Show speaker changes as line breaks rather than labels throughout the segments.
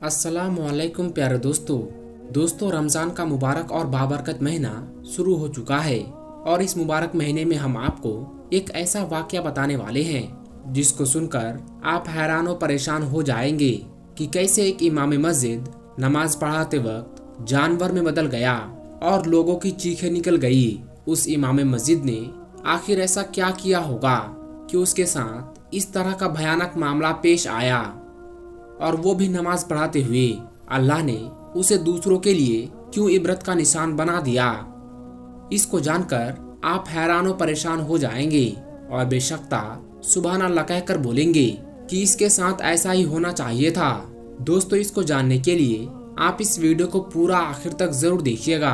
अस्सलामुअलैकुम प्यारे दोस्तों रमज़ान का मुबारक और बाबरकत महीना शुरू हो चुका है और इस मुबारक महीने में हम आपको एक ऐसा वाक़या बताने वाले हैं जिसको सुनकर आप हैरान और परेशान हो जाएंगे कि कैसे एक इमाम मस्जिद नमाज पढ़ाते वक्त जानवर में बदल गया और लोगों की चीखें निकल गई। उस इमाम मस्जिद ने आखिर ऐसा क्या किया होगा कि उसके साथ इस तरह का भयानक मामला पेश आया, और वो भी नमाज पढ़ाते हुए। अल्लाह ने उसे दूसरों के लिए क्यों इबरत का निशान बना दिया। इसको जानकर आप हैरान और परेशान हो जाएंगे और बेशक्ता सुभान अल्लाह कहकर बोलेंगे कि इसके साथ ऐसा ही होना चाहिए था। दोस्तों, इसको जानने के लिए आप इस वीडियो को पूरा आखिर तक जरूर देखिएगा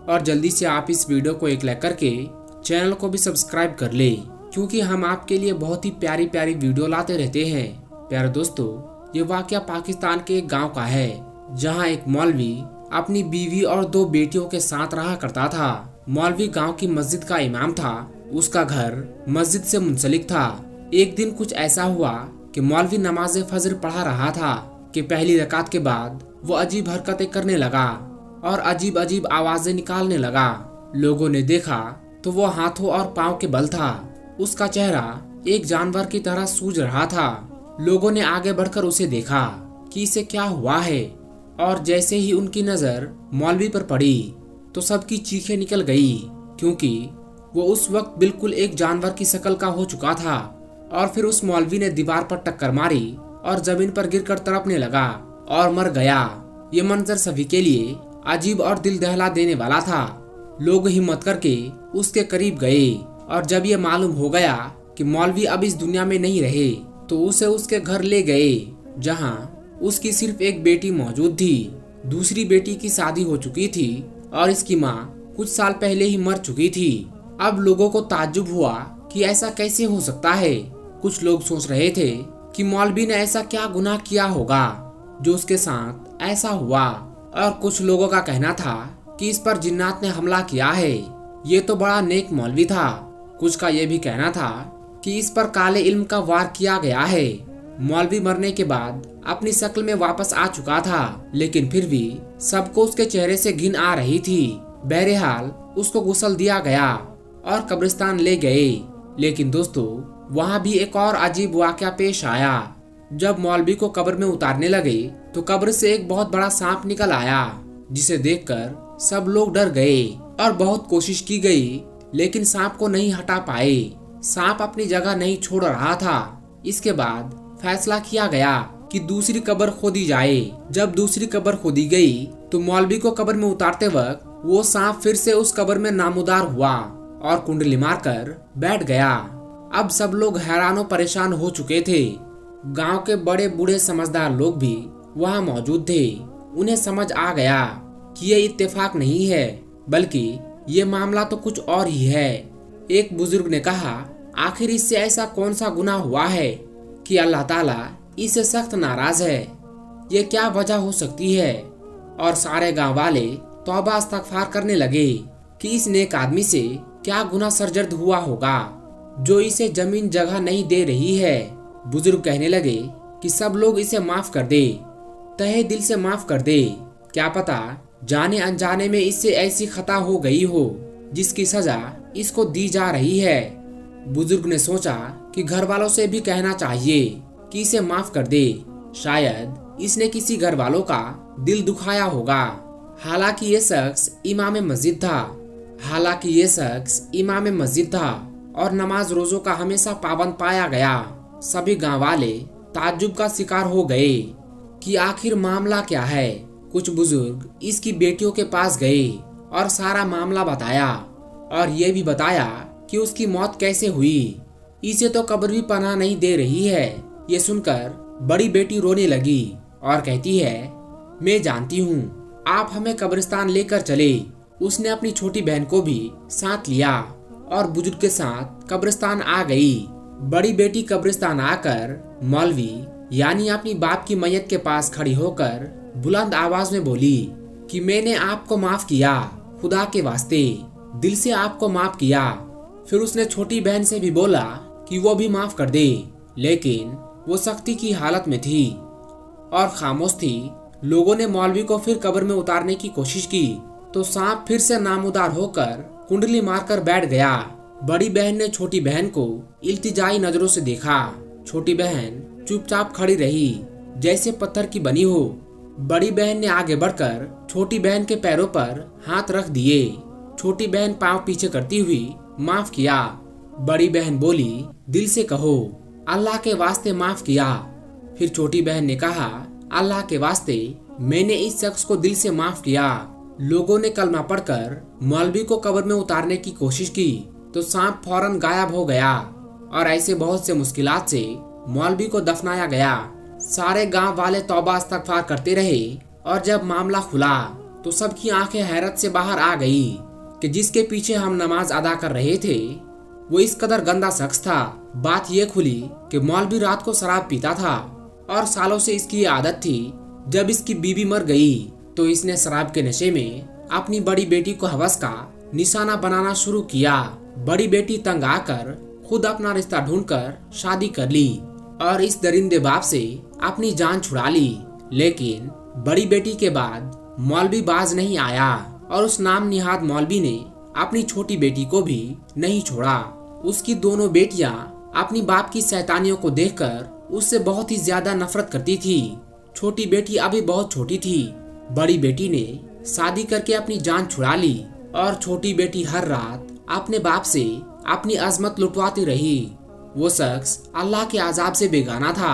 और जल्दी से आप इस वीडियो को एक लाइक करके चैनल को भी सब्सक्राइब कर ले, क्योंकि हम आपके लिए बहुत ही प्यारी प्यारी वीडियो लाते रहते हैं। प्यारे दोस्तों, ये वाकया पाकिस्तान के एक गांव का है जहां एक मौलवी अपनी बीवी और 2 बेटियों के साथ रहा करता था। मौलवी गांव की मस्जिद का इमाम था। उसका घर मस्जिद से मुंसलिक था। एक दिन कुछ ऐसा हुआ कि मौलवी नमाज फजर पढ़ा रहा था कि पहली रकात के बाद वो अजीब हरकतें करने लगा और अजीब अजीब आवाजें निकालने लगा। लोगों ने देखा तो वो हाथों और पाँव के बल था। उसका चेहरा एक जानवर की तरह सूज रहा था। लोगों ने आगे बढ़कर उसे देखा कि इसे क्या हुआ है, और जैसे ही उनकी नजर मौलवी पर पड़ी तो सबकी चीखें निकल गई, क्योंकि वो उस वक्त बिल्कुल एक जानवर की शक्ल का हो चुका था। और फिर उस मौलवी ने दीवार पर टक्कर मारी और जमीन पर गिरकर तड़पने लगा और मर गया। ये मंजर सभी के लिए अजीब और दिल दहला देने वाला था। लोग हिम्मत करके उसके करीब गए और जब ये मालूम हो गया कि मौलवी अब इस दुनिया में नहीं रहे तो उसे उसके घर ले गए, जहां उसकी सिर्फ एक बेटी मौजूद थी। दूसरी बेटी की शादी हो चुकी थी और इसकी माँ कुछ साल पहले ही मर चुकी थी। अब लोगों को ताज्जुब हुआ कि ऐसा कैसे हो सकता है। कुछ लोग सोच रहे थे कि मौलवी ने ऐसा क्या गुनाह किया होगा जो उसके साथ ऐसा हुआ, और कुछ लोगों का कहना था कि इस पर जिन्नात ने हमला किया है। ये तो बड़ा नेक मौलवी था। कुछ का ये भी कहना था कि इस पर काले इल्म का वार किया गया है। मौलवी मरने के बाद अपनी शक्ल में वापस आ चुका था, लेकिन फिर भी सबको उसके चेहरे से घिन आ रही थी। बहरहाल उसको गुस्ल दिया गया और कब्रिस्तान ले गए। लेकिन दोस्तों, वहाँ भी एक और अजीब वाकया पेश आया। जब मौलवी को कब्र में उतारने लगे तो कब्र से एक बहुत बड़ा सांप निकल आया, जिसे देखकर सब लोग डर गए और बहुत कोशिश की गई, लेकिन सांप को नहीं हटा पाए। सांप अपनी जगह नहीं छोड़ रहा था। इसके बाद फैसला किया गया कि दूसरी कब्र खोदी जाए। जब दूसरी कब्र खोदी गई तो मौलवी को कब्र में उतारते वक्त वो सांप फिर से उस कब्र में नामुदार हुआ और कुंडली मारकर बैठ गया। अब सब लोग हैरान और परेशान हो चुके थे। गांव के बड़े बूढ़े समझदार लोग भी वहां मौजूद थे। उन्हें समझ आ गया कि ये इत्तेफाक नहीं है, बल्कि ये मामला तो कुछ और ही है। एक बुजुर्ग ने कहा, आखिर इससे ऐसा कौन सा गुनाह हुआ है कि अल्लाह ताला इससे सख्त नाराज है। ये क्या वजह हो सकती है। और सारे गांव वाले तौबा इस्तगफार करने लगे कि इस नेक आदमी से क्या गुनाह सरजद हुआ होगा जो इसे जमीन जगह नहीं दे रही है। बुजुर्ग कहने लगे कि सब लोग इसे माफ कर दे, तहे दिल से माफ कर दे। क्या पता जाने अनजाने में इससे ऐसी खता हो गई हो जिसकी सजा इसको दी जा रही है। बुजुर्ग ने सोचा कि घर वालों से भी कहना चाहिए कि इसे माफ कर दे। शायद इसने किसी घर वालों का दिल दुखाया होगा। हालांकि ये शख्स इमाम मस्जिद था और नमाज रोजों का हमेशा पाबंद पाया गया। सभी गांव वाले ताज्जुब का शिकार हो गए कि आखिर मामला क्या है। कुछ बुजुर्ग इसकी बेटियों के पास गए और सारा मामला बताया और ये भी बताया कि उसकी मौत कैसे हुई। इसे तो कब्र भी पनाह नहीं दे रही है। ये सुनकर बड़ी बेटी रोने लगी और कहती है, मैं जानती हूँ, आप हमें कब्रिस्तान लेकर चले। उसने अपनी छोटी बहन को भी साथ लिया और बुजुर्ग के साथ कब्रिस्तान आ गई। बड़ी बेटी कब्रिस्तान आकर मौलवी यानी अपनी बाप की मैयत के पास खड़ी होकर बुलंद आवाज में बोली कि मैंने आपको माफ किया, खुदा के वास्ते दिल से आपको माफ किया। फिर उसने छोटी बहन से भी बोला कि वो भी माफ कर दे, लेकिन वो सख्ती की हालत में थी। और खामोश थी। लोगों ने मौलवी को फिर कब्र में उतारने की कोशिश की तो सांप फिर से नामुदार होकर कुंडली मारकर बैठ गया। बड़ी बहन ने छोटी बहन को इल्तिजाई नजरों से देखा। छोटी बहन चुपचाप खड़ी रही जैसे पत्थर की बनी हो। बड़ी बहन ने आगे बढ़कर छोटी बहन के पैरों पर हाथ रख दिए। छोटी बहन पांव पीछे करती हुई माफ किया। बड़ी बहन बोली, दिल से कहो, अल्लाह के वास्ते माफ किया। फिर छोटी बहन ने कहा, अल्लाह के वास्ते मैंने इस शख्स को दिल से माफ किया। लोगों ने कलमा पढ़कर मौलवी को कब्र में उतारने की कोशिश की तो सांप फौरन गायब हो गया और ऐसे बहुत से मुश्किलात से मौलवी को दफनाया गया। सारे गांव वाले तौबा इस्तगफार करते रहे और जब मामला खुला तो सबकी आंखें हैरत से बाहर आ गई कि जिसके पीछे हम नमाज अदा कर रहे थे वो इस कदर गंदा शख्स था। बात ये खुली कि मौलवी रात को शराब पीता था और सालों से इसकी ये आदत थी। जब इसकी बीवी मर गई तो इसने शराब के नशे में अपनी बड़ी बेटी को हवस का निशाना बनाना शुरू किया। बड़ी बेटी तंग आकर खुद अपना रिश्ता ढूंढकर शादी कर ली और इस दरिंदे बाप से अपनी जान छुड़ा ली। लेकिन बड़ी बेटी के बाद मौलवी बाज नहीं आया और उस नाम निहाद मौलवी ने अपनी छोटी बेटी को भी नहीं छोड़ा। उसकी दोनों बेटियां अपनी बाप की शैतानियों को देखकर उससे बहुत ही ज्यादा नफरत करती थी। छोटी बेटी अभी बहुत छोटी थी। बड़ी बेटी ने शादी करके अपनी जान छुड़ा ली और छोटी बेटी हर रात अपने बाप से अपनी अजमत लुटवाती रही। वो शख्स अल्लाह के अजाब से बेगाना था।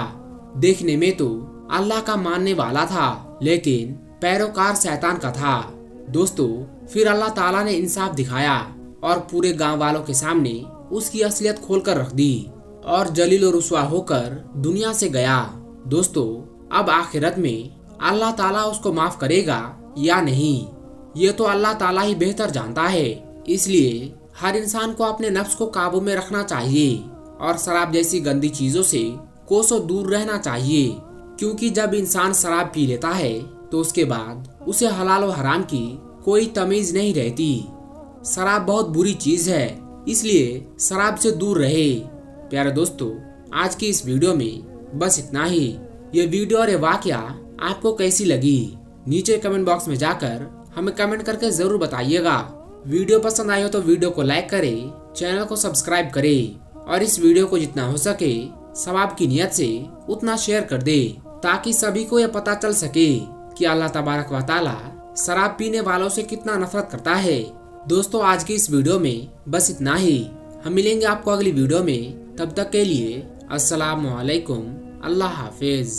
देखने में तो अल्लाह का मानने वाला था लेकिन पैरोकार शैतान का था। दोस्तों, फिर अल्लाह ताला ने इंसाफ दिखाया और पूरे गांव वालों के सामने उसकी असलियत खोलकर रख दी और जलील और रुसवा होकर दुनिया से गया। दोस्तों, अब आखिरत में अल्लाह ताला उसको माफ करेगा या नहीं ये तो अल्लाह ताला ही बेहतर जानता है। इसलिए हर इंसान को अपने नफ्स को काबू में रखना चाहिए और शराब जैसी गंदी चीजों से कोसों दूर रहना चाहिए, क्योंकि जब इंसान शराब पी लेता है तो उसके बाद उसे हलाल और हराम की कोई तमीज नहीं रहती। शराब बहुत बुरी चीज है, इसलिए शराब से दूर रहे। प्यारे दोस्तों, आज की इस वीडियो में बस इतना ही। ये वीडियो और ये वाकया आपको कैसी लगी नीचे कमेंट बॉक्स में जाकर हमें कमेंट करके जरूर बताइएगा। वीडियो पसंद आई हो तो वीडियो को लाइक करें, चैनल को सब्सक्राइब करें और इस वीडियो को जितना हो सके सवाब की नियत से उतना शेयर कर दे ताकि सभी को यह पता चल सके कि अल्लाह तबारक व तआला शराब पीने वालों से कितना नफरत करता है। दोस्तों, आज की इस वीडियो में बस इतना ही। हम मिलेंगे आपको अगली वीडियो में। तब तक के लिए अस्सलाम वालेकुम, अल्लाह हाफिज।